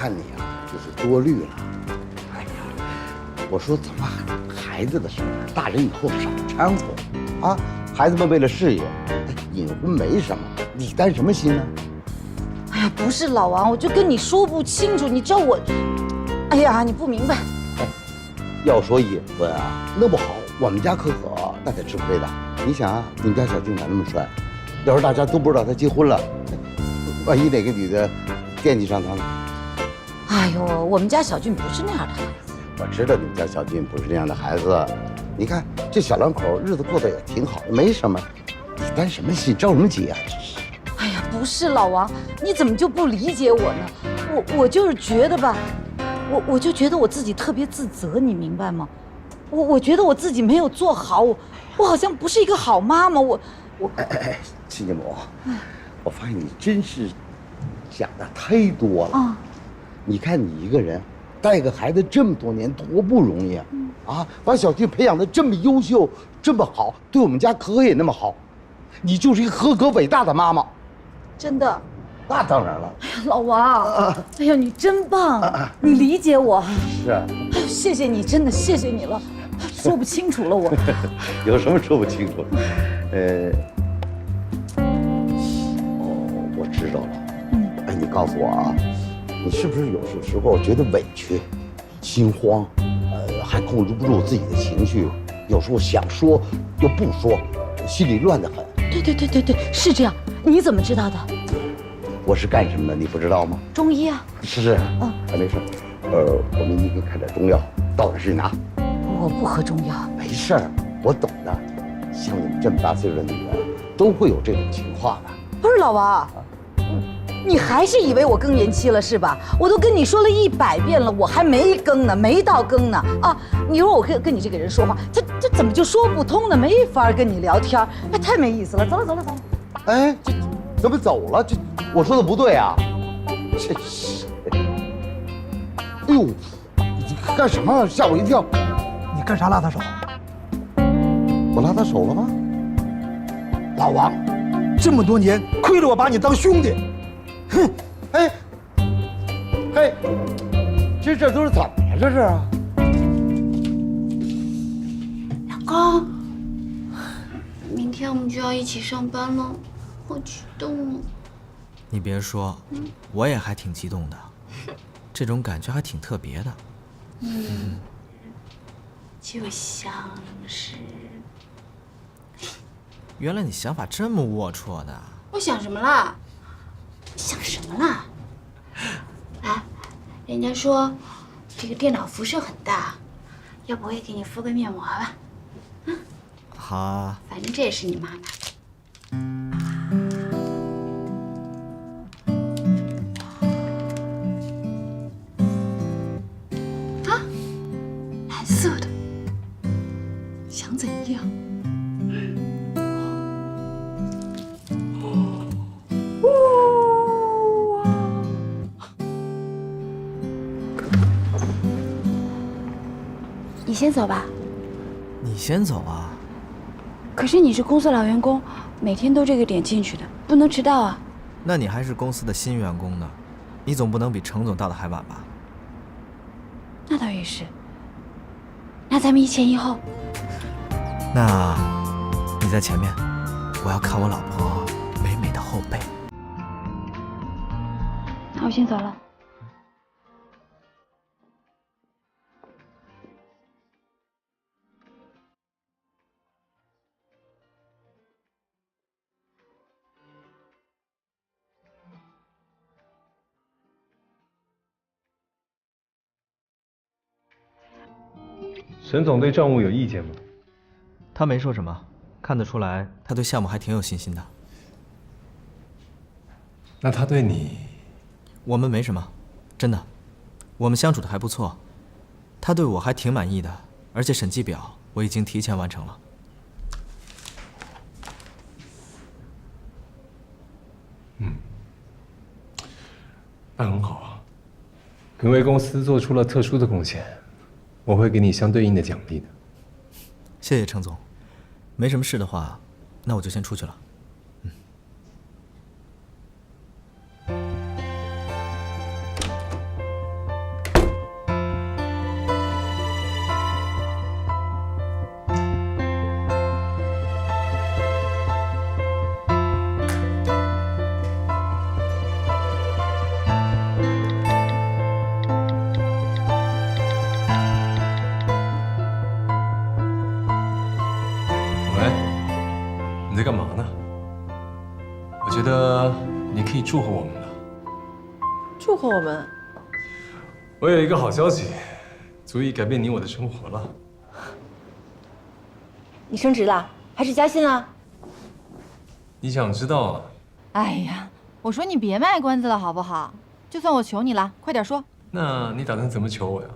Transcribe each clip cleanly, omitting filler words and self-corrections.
看你啊，就是多虑了。哎呀，我说怎么孩子的事，大人以后少掺和啊。孩子们为了事业，隐婚没什么，你担什么心呢？哎呀，不是老王，我就跟你说不清楚，你知道我，哎呀，你不明白。要说隐婚啊，那不好，我们家可那得吃亏的。你想啊，你们家小静长那么帅，要是大家都不知道他结婚了，万一哪个女的惦记上他呢？哎呦，我们家小俊不是那样的孩子。我知道你们家小俊不是那样的孩子，你看这小两口日子过得也挺好，没什么，你担什么心，着什么急啊？真是。哎呀，不是老王，你怎么就不理解我呢？我就是觉得吧，我就觉得我自己特别自责，你明白吗？我觉得我自己没有做好，我好像不是一个好妈妈，哎，亲家母，我发现你真是想的太多了啊！你看你一个人带个孩子这么多年多不容易啊！啊，把小静培养的这么优秀，这么好，对我们家可也那么好，你就是一个合格伟大的妈妈。真的。那当然了。哎呀，老王，哎呀，你真棒，你理解我。是啊。哎呦，谢谢你，真的谢谢你了，说不清楚了我。有什么说不清楚？我知道了。哎，你告诉我啊，你是不是有时候觉得委屈、心慌，还控制不住自己的情绪？有时候想说又不说，心里乱得很。对，是这样。你怎么知道的？我是干什么的？你不知道吗？中医啊。是。没事。我明天给你开点中药，到点去拿。我不喝中药。没事儿，我懂的。像你们这么大岁数的女人，都会有这种情况的。不是老王，你还是以为我更年期了是吧？我都跟你说了100遍了，我还没更呢，没到更呢啊！你说我跟你这个人说话，他怎么就说不通呢？没法跟你聊天，哎，太没意思了。走了。哎，这怎么走了？这我说的不对啊！真是。哎呦，你干什么？吓我一跳！你干啥拉他手？我拉他手了吗？老王，这么多年亏了我把你当兄弟，哼！哎，这都是怎么了？这是？老公，明天我们就要一起上班了，好激动哦！你别说，我也还挺激动的，这种感觉还挺特别的。就像是……原来你想法这么龌龊的。我想什么啦？想什么啦？哎，人家说这个电脑辐射很大，要不我也给你敷个面膜吧？好啊。反正这也是你妈妈的。蓝色的，想怎样？你先走吧。你先走啊。可是你是公司老员工，每天都这个点进去的，不能迟到啊。那你还是公司的新员工呢，你总不能比程总到的还晚吧？那倒也是。那咱们一前一后。那你在前面，我要看我老婆美美的后背。那我先走了。沈总对账务有意见吗？他没说什么，看得出来他对项目还挺有信心的。那他对你……我们没什么，真的，我们相处的还不错，他对我还挺满意的，而且审计表我已经提前完成了。那很好啊，你为公司做出了特殊的贡献，我会给你相对应的奖励的。谢谢程总，没什么事的话，那我就先出去了。得你可以祝贺我们了。祝贺我们？我有一个好消息，足以改变你我的生活了。你升职了，还是加薪了？你想知道啊？哎呀，我说你别卖关子了好不好？就算我求你了，快点说。那你打算怎么求我呀？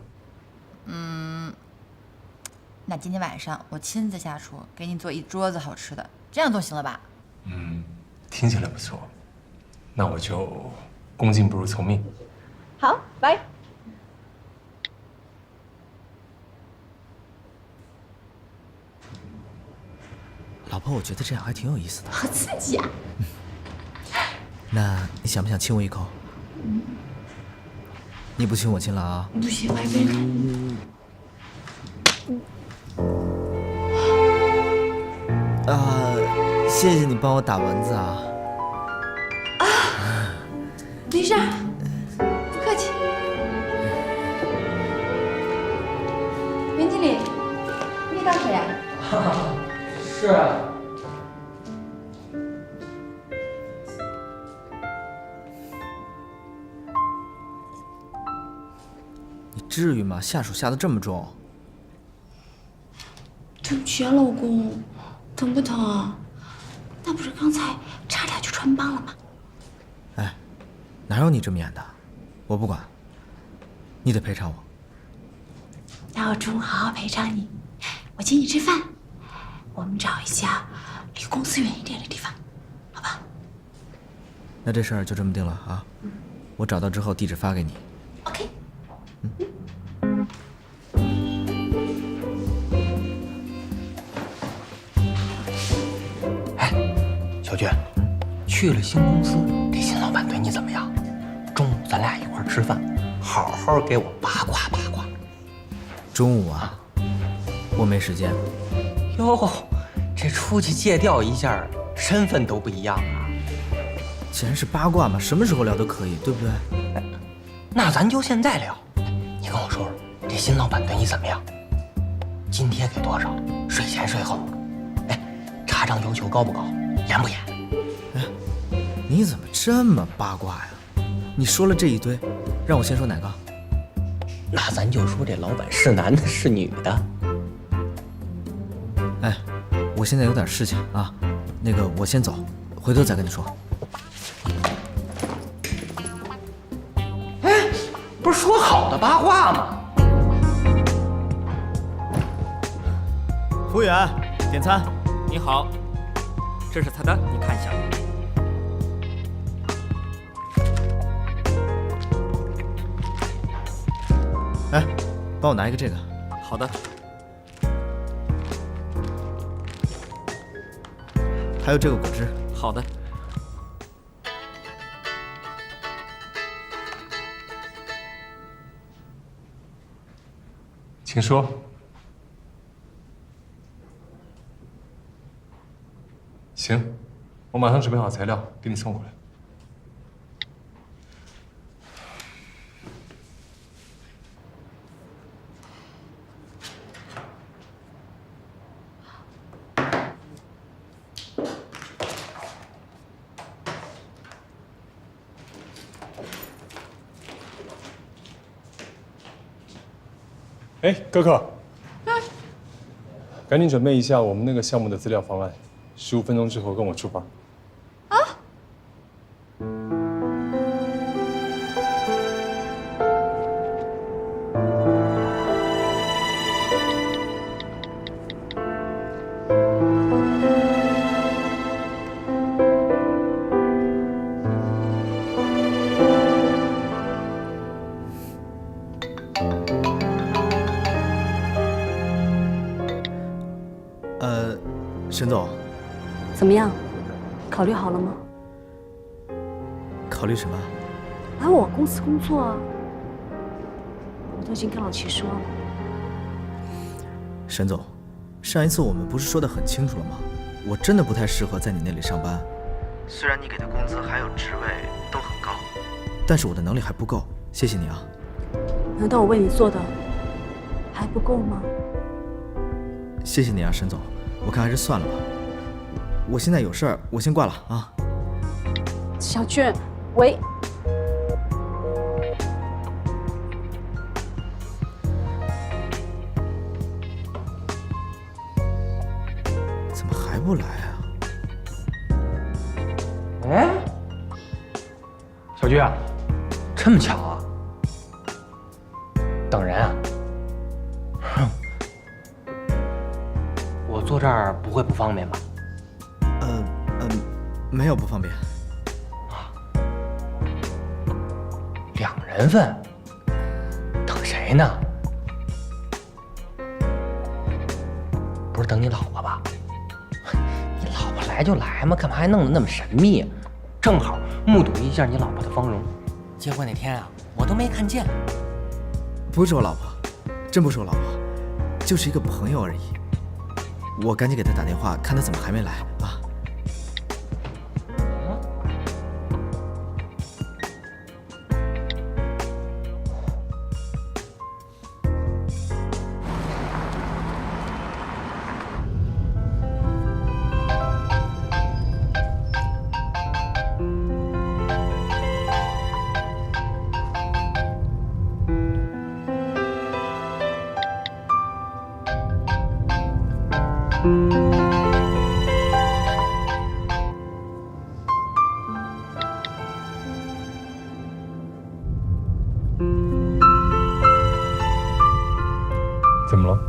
那今天晚上我亲自下厨，给你做一桌子好吃的，这样总行了吧？听起来不错。那我就恭敬不如从命。好，拜。老婆，我觉得这样还挺有意思的。好刺激啊！那你想不想亲我一口？你不亲我亲了啊？不行，外面。谢谢你帮我打蚊子啊。没事，不客气。袁经理，你也当谁呀？是啊。你至于吗？下手下得这么重？对不起啊，老公，疼不疼啊？那不是刚才差点就穿帮了吗？哎，哪有你这么演的？我不管，你得赔偿我。那我中午好好赔偿你，我请你吃饭，我们找一下离公司远一点的地方，好吧？那这事儿就这么定了啊？我找到之后地址发给你。 OK。小娟，去了新公司，这新老板对你怎么样？中午咱俩一块儿吃饭，好好给我八卦八卦。中午啊，我没时间。哟，这出去借调一下，身份都不一样啊。既然是八卦嘛，什么时候聊都可以，对不对？那咱就现在聊。你跟我说说，这新老板对你怎么样？津贴给多少？税前税后？哎，查账要求高不高？严不严？哎，你怎么这么八卦呀？你说了这一堆，让我先说哪个？那咱就说这老板是男的是女的。哎，我现在有点事情啊，那个我先走，回头再跟你说。哎，不是说好的八卦吗？服务员，点餐。你好，这是菜单，你看一下。哎，帮我拿一个这个。好的。还有这个果汁。好的。请说。行，我马上准备好材料，给你送过来。哎，哥哥，赶紧准备一下我们那个项目的资料方案，15分钟之后跟我出发。沈总，怎么样？考虑好了吗？考虑什么？来我公司工作啊！我都已经跟老齐说了。沈总，上一次我们不是说得很清楚了吗？我真的不太适合在你那里上班。虽然你给的工资还有职位都很高，但是我的能力还不够。谢谢你啊。难道我为你做的还不够吗？谢谢你啊，沈总。我看还是算了吧。我现在有事儿，我先挂了啊。小俊，喂，怎么还不来啊？哎，小菊啊，这么巧啊？等人啊？哼，我坐这儿不会不方便吧？没有不方便。啊，2人份，等谁呢？不是等你老婆吧？你老婆来就来嘛，干嘛还弄得那么神秘啊？正好目睹一下你老婆的芳容。结果那天啊，我都没看见。不是我老婆，真不是我老婆，就是一个朋友而已。我赶紧给她打电话，看她怎么还没来啊。怎么了？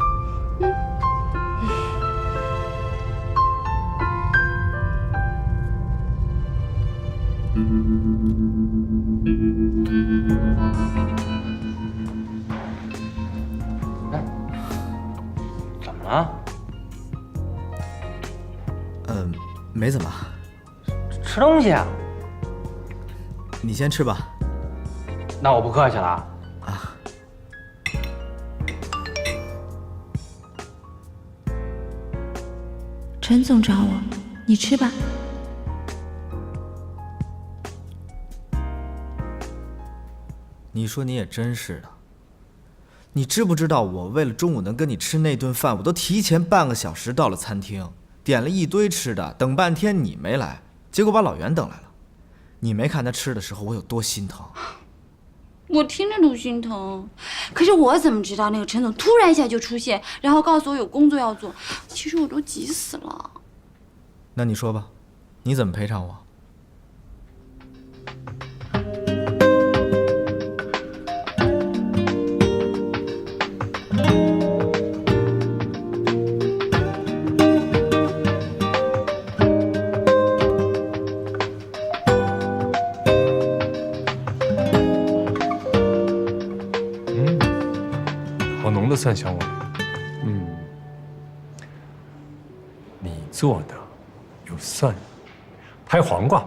哎，怎么了？没怎么。吃东西啊？你先吃吧。那我不客气了啊。陈总找我，你吃吧。你说你也真是的，你知不知道我为了中午能跟你吃那顿饭，我都提前半个小时到了餐厅，点了一堆吃的，等半天你没来，结果把老袁等来了。你没看他吃的时候我有多心疼？我听着都心疼，可是我怎么知道那个陈总突然一下就出现，然后告诉我有工作要做？其实我都急死了。那你说吧，你怎么赔偿我？好浓的蒜香味。你做的有蒜，拍黄瓜。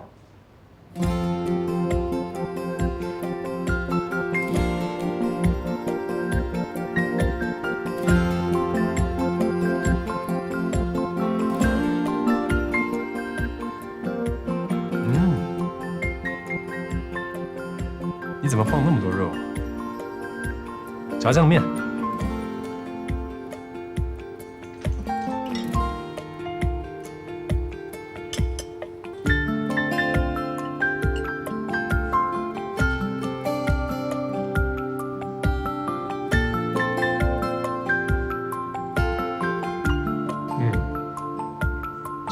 你怎么放那么多肉啊？炸酱面。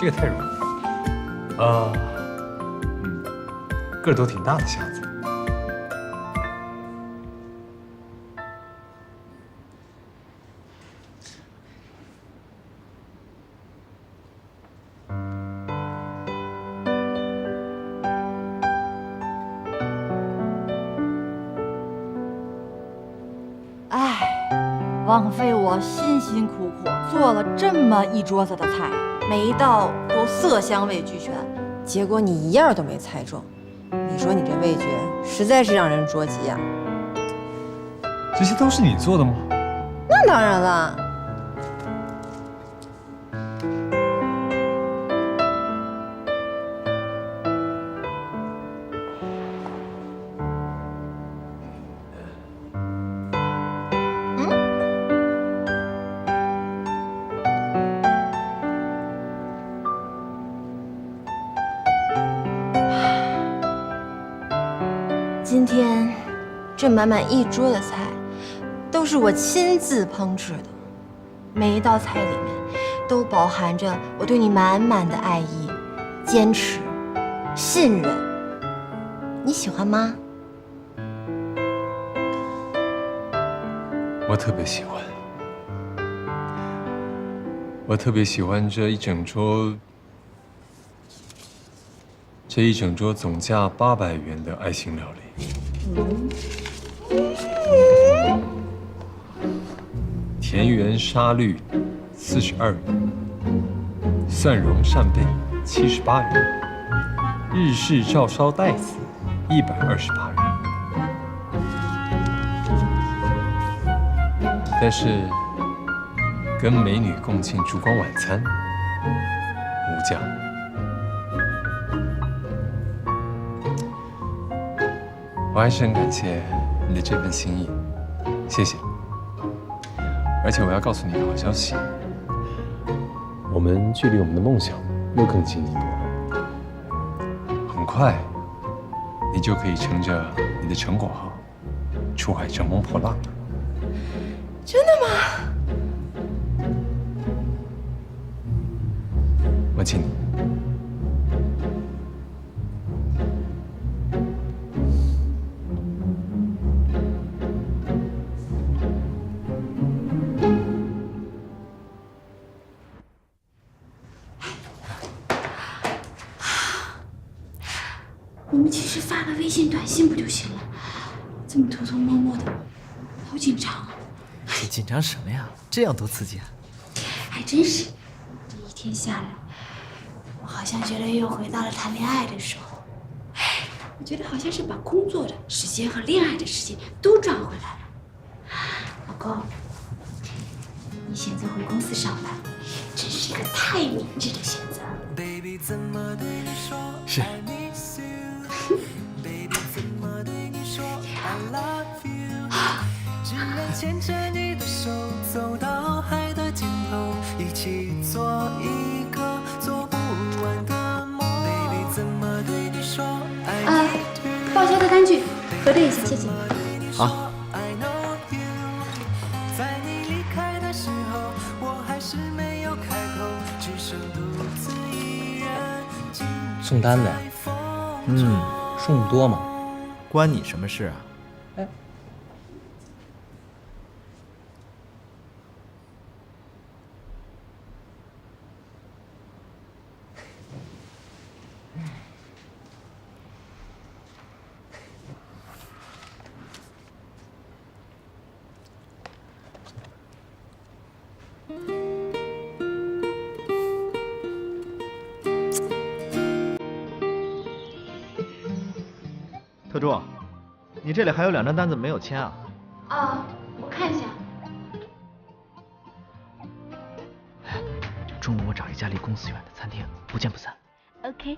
这个太软了，个头挺大的虾子。枉费我辛辛苦苦做了这么一桌子的菜，每一道都色香味俱全，结果你一样都没猜中。你说你这味觉实在是让人着急呀！这些都是你做的吗？那当然了。今天这满满一桌的菜，都是我亲自烹制的，每一道菜里面都饱含着我对你满满的爱意、坚持、信任。你喜欢吗？我特别喜欢，我特别喜欢这一整桌总价800元的爱心料理。田园沙律42元，蒜蓉扇贝78元，日式照烧带子128元。但是跟美女共进烛光晚餐无价。我还是很感谢你的这份心意，谢谢。而且我要告诉你一个好消息，我们距离我们的梦想又更近一步了。很快，你就可以乘着你的成果号出海乘风破浪了。真的吗？我请你。我们其实发个微信、短信不就行了？这么偷偷摸摸的，好紧张啊！你紧张什么呀？这样多刺激啊！还真是，这一天下来，我好像觉得又回到了谈恋爱的时候。我觉得好像是把工作的时间和恋爱的时间都赚回来了。老公，你选择回公司上班，真是一个太明智的选择。是。牵着你的手走到海的尽头，一起做一个做不完的梦。Baby 怎么对你说爱你？报销的单据核对一下，谢谢。好。在你离开的时候，我还是没有开口，只剩独自一人。送单子呀？送多吗？关你什么事啊？哎。特助，你这里还有2张单子没有签啊？我看一下。中午我找一家离公司远的餐厅，不见不散。OK，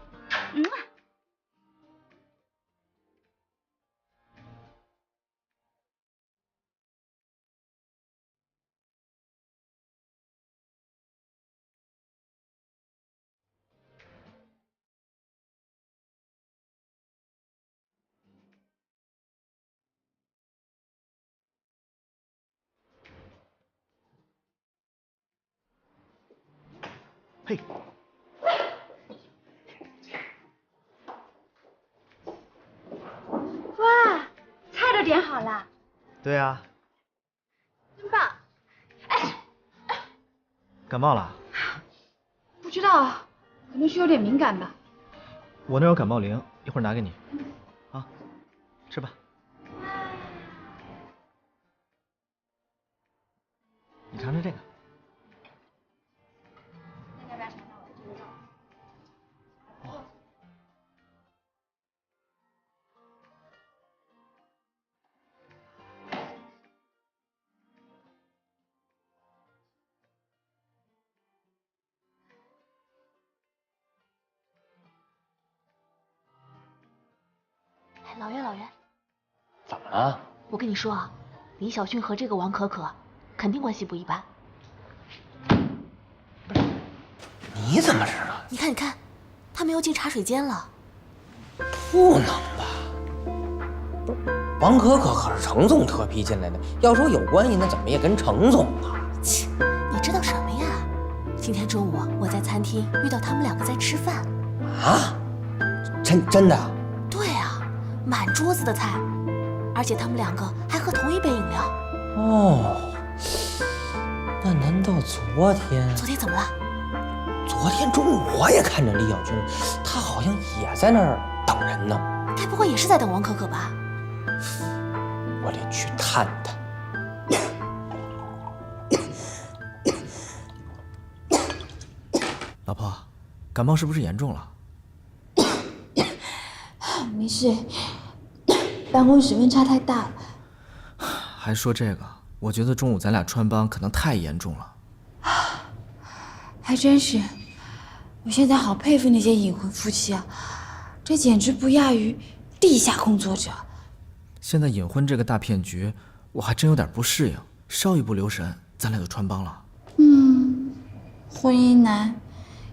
嘿，哇，菜都点好了。对啊。真棒！感冒了？不知道，可能是有点敏感吧。我那有感冒灵，一会儿拿给你。啊，吃吧。你尝尝这个。老袁，怎么了？我跟你说啊，李小军和这个王可可肯定关系不一般。你怎么知道？你看，他们又进茶水间了。不能吧？王可可可是程总特批进来的，要说有关系，那怎么也跟程总啊？切，你知道什么呀？今天中午我在餐厅遇到他们两个在吃饭。啊？真的？对啊，满桌子的菜，而且他们两个还喝同一杯饮料。哦，那难道昨天？昨天怎么了？昨天中午我也看见李小军，他好像也在那儿等人呢。该不会也是在等王可可吧？我得去探探。老婆，感冒是不是严重了？没事，办公室温差太大了。还说这个，我觉得中午咱俩穿帮可能太严重了。还真是，我现在好佩服那些隐婚夫妻啊，这简直不亚于地下工作者。现在隐婚这个大骗局，我还真有点不适应，稍一不留神，咱俩就穿帮了。婚姻难，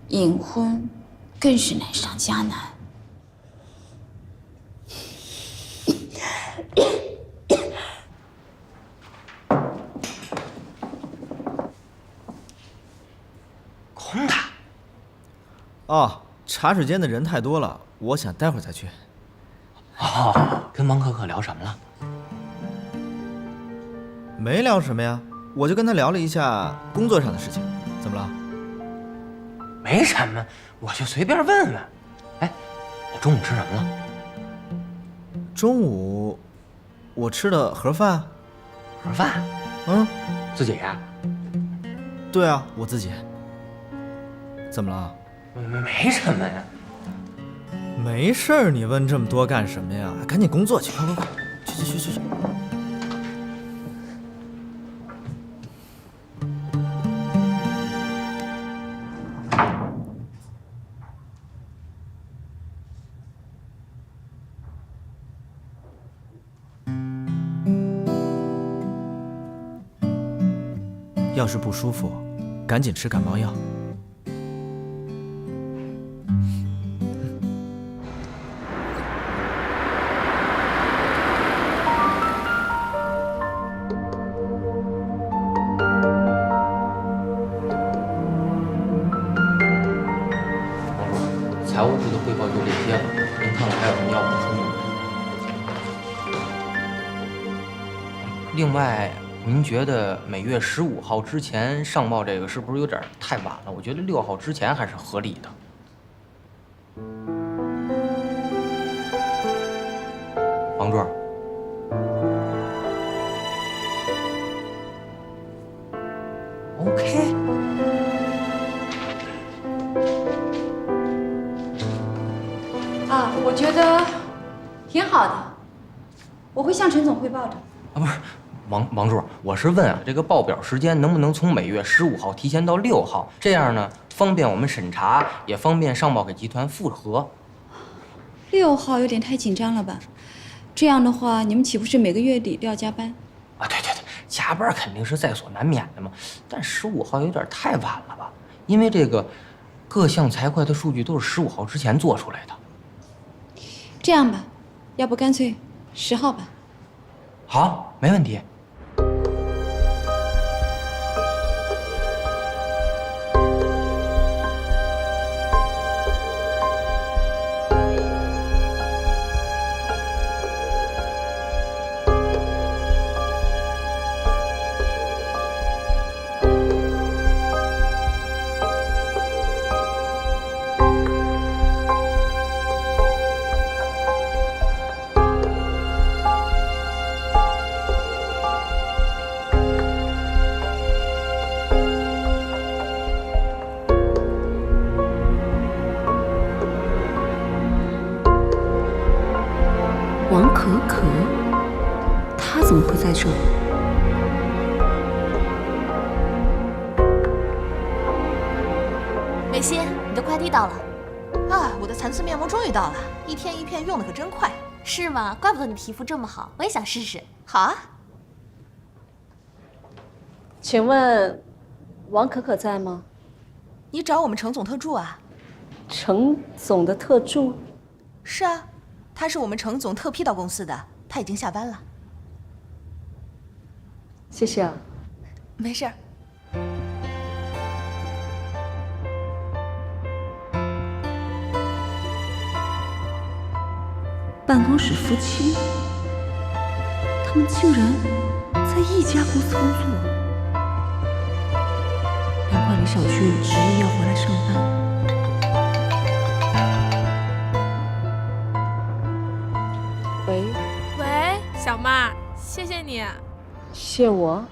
隐婚更是难上加难。空的。哦，茶水间的人太多了，我想待会儿再去。哦，跟王可可聊什么了？没聊什么呀，我就跟他聊了一下工作上的事情。怎么了？没什么，我就随便问问。哎，你中午吃什么了？中午我吃的盒饭。盒饭？自己呀？对啊，我自己。怎么了？没什么呀。没事儿，你问这么多干什么呀？赶紧工作去，快快快，去。要是不舒服，赶紧吃感冒药。财务部的汇报就这些了，您看看还有什么要补充的？另外，您觉得每月15号之前上报这个是不是有点太晚了？我觉得6号之前还是合理的。王柱。OK。我觉得挺好的，我会向陈总汇报的。不是，王柱，我是问啊，这个报表时间能不能从每月15号提前到6号？这样呢，方便我们审查，也方便上报给集团复核。6号有点太紧张了吧？这样的话，你们岂不是每个月底都要加班？啊，对，加班肯定是在所难免的嘛。但15号有点太晚了吧？因为这个各项财会的数据都是15号之前做出来的。这样吧，要不干脆10号吧。好，没问题。王可可，她怎么会在这？美心，你的快递到了。啊，我的蚕丝面膜终于到了，一天一片，用的可真快。是吗？怪不得你皮肤这么好，我也想试试。好啊。请问，王可可在吗？你找我们程总特助啊？程总的特助？是啊，他是我们程总特批到公司的，他已经下班了。谢谢啊。没事儿。办公室夫妻，他们竟然在一家公司工作，难怪李小俊执意要回来上班。喂，喂，小妈，谢谢你。谢我？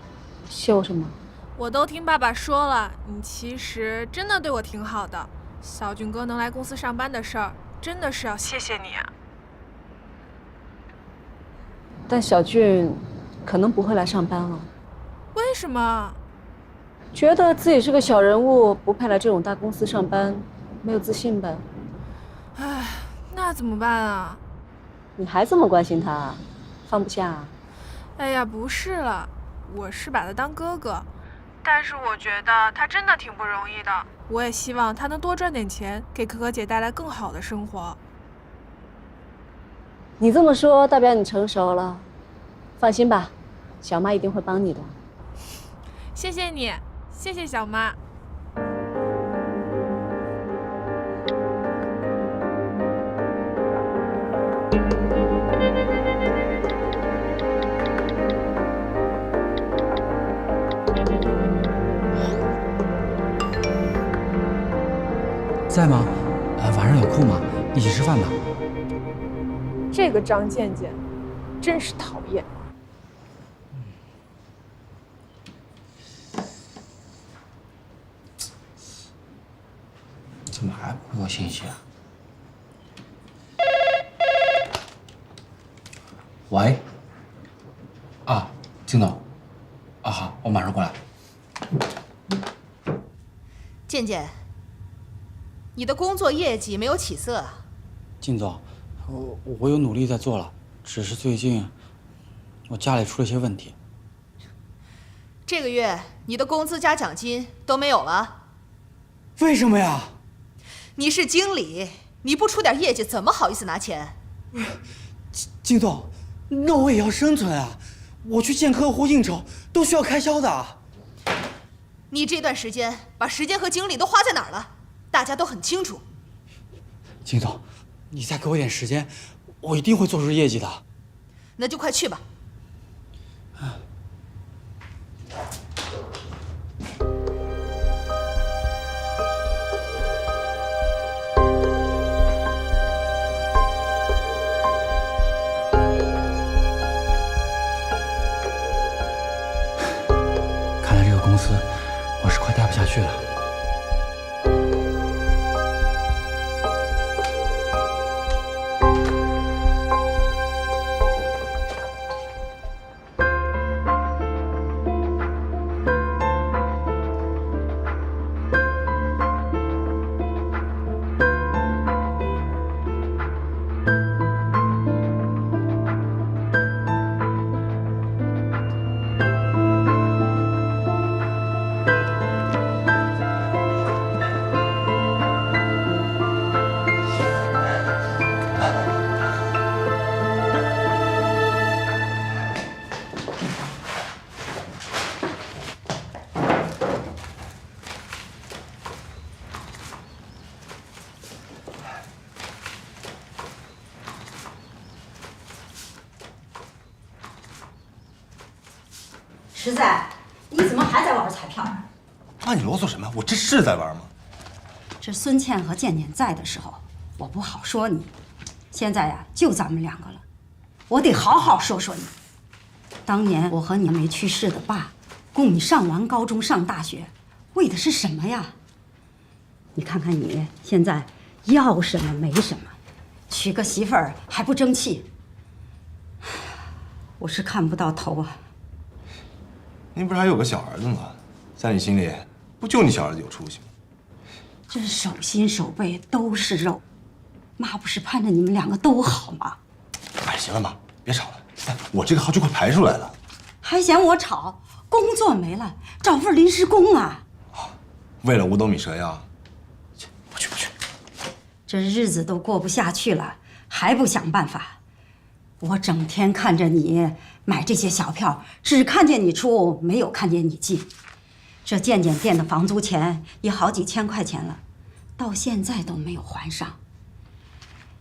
谢我什么？我都听爸爸说了，你其实真的对我挺好的。小俊哥能来公司上班的事儿，真的是要谢谢你啊。但小俊可能不会来上班了。为什么？觉得自己是个小人物，不配来这种大公司上班，没有自信呗。唉，那怎么办啊？你还这么关心他，放不下啊？哎呀，不是了，我是把他当哥哥，但是我觉得他真的挺不容易的。我也希望他能多赚点钱，给可可姐带来更好的生活。你这么说，代表你成熟了。放心吧，小妈一定会帮你的。谢谢你，谢谢小妈。在吗？晚上有空吗？一起吃饭吧。这个张健健，真是讨厌。怎么还不回我信息啊？喂。啊，金总。啊好，我马上过来。健健，你的工作业绩没有起色啊？金总，我有努力在做了，只是最近我家里出了些问题。这个月你的工资加奖金都没有了。为什么呀？你是经理，你不出点业绩，怎么好意思拿钱？金总，那我也要生存啊！我去见客户应酬都需要开销的。你这段时间把时间和精力都花在哪儿了？大家都很清楚。金总，你再给我点时间，我一定会做出业绩的。那就快去吧。看来这个公司我是快待不下去了。实在，你怎么还在玩彩票啊？妈，你啰嗦什么？我这是在玩吗？这孙倩和健健在的时候，我不好说你。现在呀，就咱们两个了，我得好好说说你。当年我和你没去世的爸，供你上完高中上大学，为的是什么呀？你看看你现在要什么没什么，娶个媳妇儿还不争气，我是看不到头啊。您不是还有个小儿子吗？在你心里，不就你小儿子有出息吗？这是手心手背都是肉，妈不是盼着你们两个都好吗？哎，行了妈，别吵了，我这个号就快排出来了。还嫌我吵？工作没了，找份临时工啊！为了五斗米折腰，不去。这日子都过不下去了，还不想办法？我整天看着你买这些小票，只看见你出，没有看见你进。这健健店的房租钱也好几千块钱了，到现在都没有还上。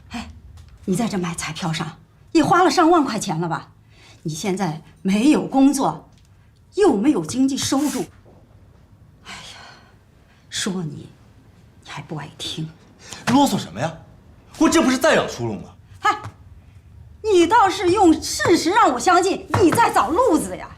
哎，你在这买彩票上也花了上万块钱了吧？你现在没有工作，又没有经济收入。哎呀，说你还不爱听。啰嗦什么呀？我这不是在找出路吗？嗨，你倒是用事实让我相信你在找路子呀！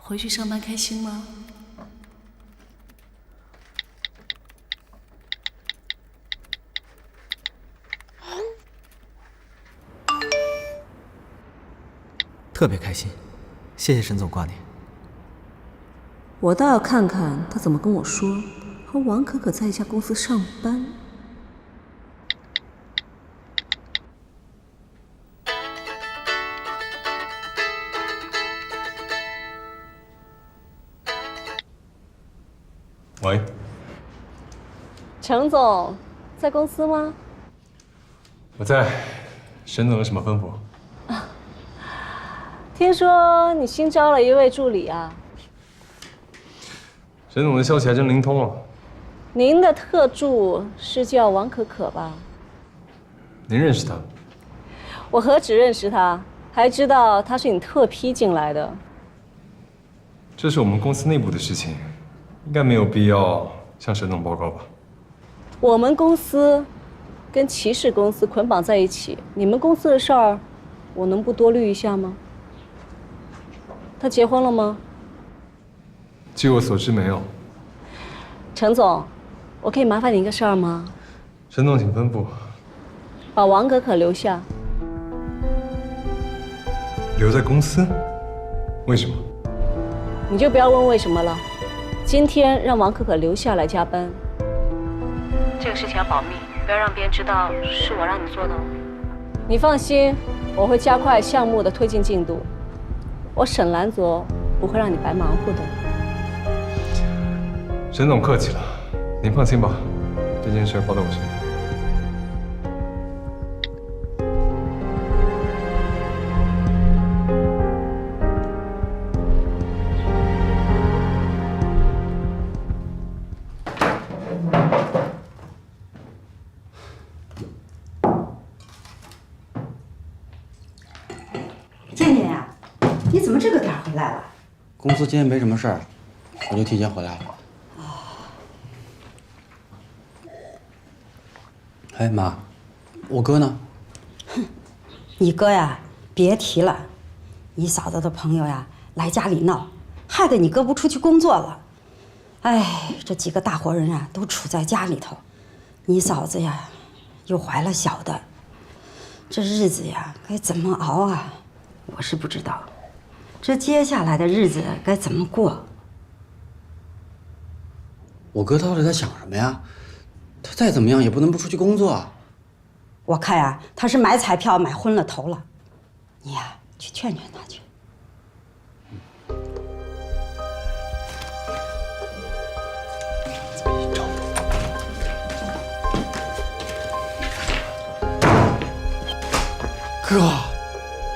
回去上班开心吗？特别开心，谢谢沈总挂念。我倒要看看他怎么跟我说，和王可可在一家公司上班。喂，程总，在公司吗？我在。沈总有什么吩咐？听说你新招了一位助理啊？沈总的消息还真灵通啊！您的特助是叫王可可吧？您认识他？我何止认识他，还知道他是你特批进来的。这是我们公司内部的事情，应该没有必要向沈总报告吧？我们公司跟骑士公司捆绑在一起，你们公司的事儿，我能不多虑一下吗？他结婚了吗？据我所知，没有。程总，我可以麻烦你一个事儿吗？沈总，请吩咐。把王可可留下。留在公司？为什么？你就不要问为什么了。今天让王可可留下来加班。这个事情要保密，不要让别人知道是我让你做的。你放心，我会加快项目的推进进度。我沈兰卓不会让你白忙活的。沈总客气了，您放心吧，这件事包在我身上。健健呀，你怎么这个点回来了？公司今天没什么事儿，我就提前回来了。哎妈，我哥呢？哼，你哥呀，别提了，你嫂子的朋友呀来家里闹，害得你哥不出去工作了。哎，这几个大活人啊都处在家里头，你嫂子呀又怀了小的，这日子呀该怎么熬啊？我是不知道，这接下来的日子该怎么过？我哥到底在想什么呀？他再怎么样也不能不出去工作啊。我看呀，他是买彩票买昏了头了，你呀去劝劝他去。哥，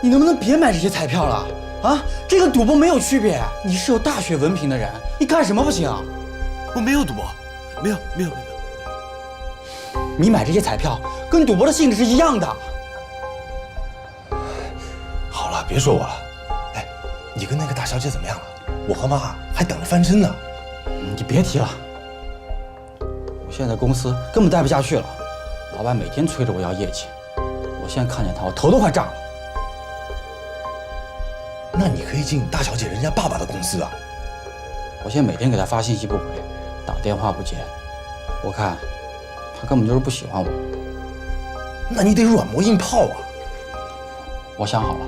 你能不能别买这些彩票了？啊，这跟赌博没有区别。你是有大学文凭的人，你干什么不行？我没有赌博，没有。你买这些彩票跟赌博的性质是一样的。好了，别说我了。哎，你跟那个大小姐怎么样了？我和妈还等着翻身呢。你别提了，我现在公司根本待不下去了，老板每天催着我要业绩，我现在看见他，我头都快炸了。那你可以进大小姐人家爸爸的公司啊。我现在每天给他发信息不回，打电话不接，我看他根本就是不喜欢我。那你得软磨硬泡啊。我想好了，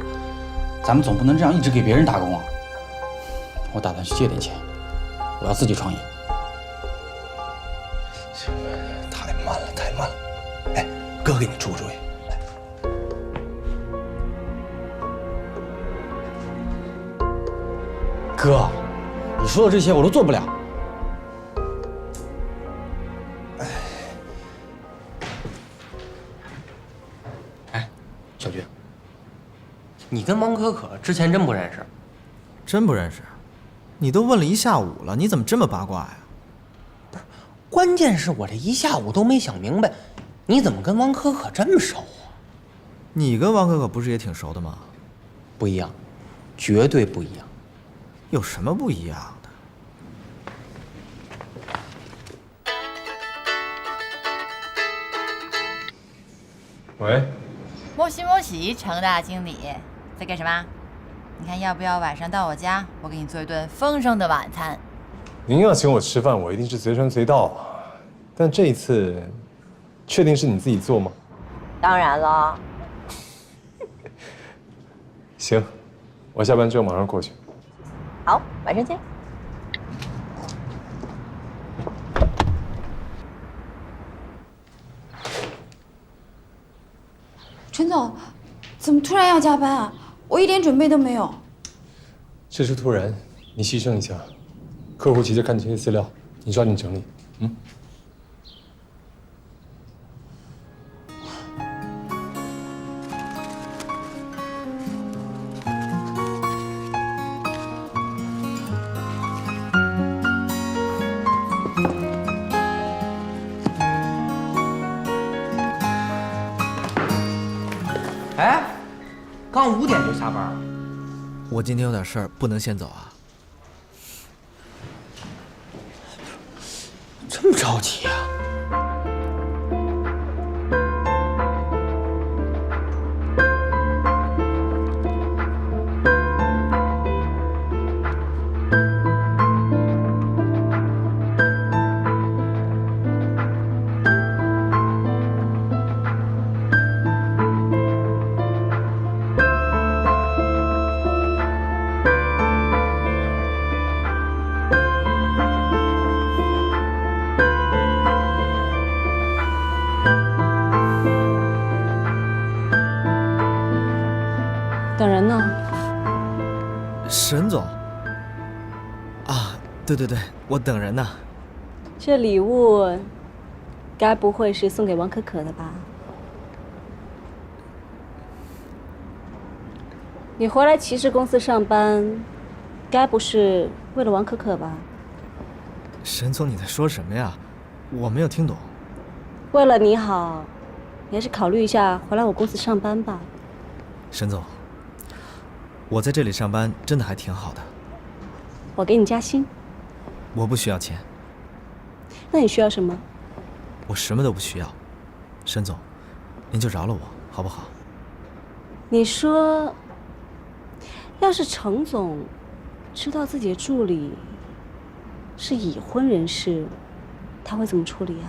咱们总不能这样一直给别人打工啊。我打算去借点钱，我要自己创业。太慢了，太慢了。哎，哥给你出个主意。哥，你说的这些我都做不了。哎，小军，你跟王可可之前真不认识？真不认识？你都问了一下午了，你怎么这么八卦呀？不是，关键是我这一下午都没想明白，你怎么跟王可可这么熟啊？你跟王可可不是也挺熟的吗？不一样，绝对不一样。有什么不一样的？喂，莫西莫西，程大经理，在干什么？你看要不要晚上到我家，我给你做一顿丰盛的晚餐？您要请我吃饭，我一定是随传随到。但这一次，确定是你自己做吗？当然了。行，我下班之后马上过去。好，晚上见。陈总，怎么突然要加班啊？我一点准备都没有。这是突然，你牺牲一下。客户急着看这些资料，你抓紧整理。嗯。哎，刚5点就下班。我今天有点事儿，不能先走啊。这么着急啊？等人呢？沈总。啊，对对对，我等人呢。这礼物，该不会是送给王可可的吧？你回来骑士公司上班，该不是为了王可可吧？沈总，你在说什么呀？我没有听懂。为了你好，你还是考虑一下回来我公司上班吧。沈总，我在这里上班真的还挺好的。我给你加薪。我不需要钱。那你需要什么？我什么都不需要。沈总，您就饶了我好不好？你说，要是程总知道自己的助理是已婚人士，他会怎么处理啊？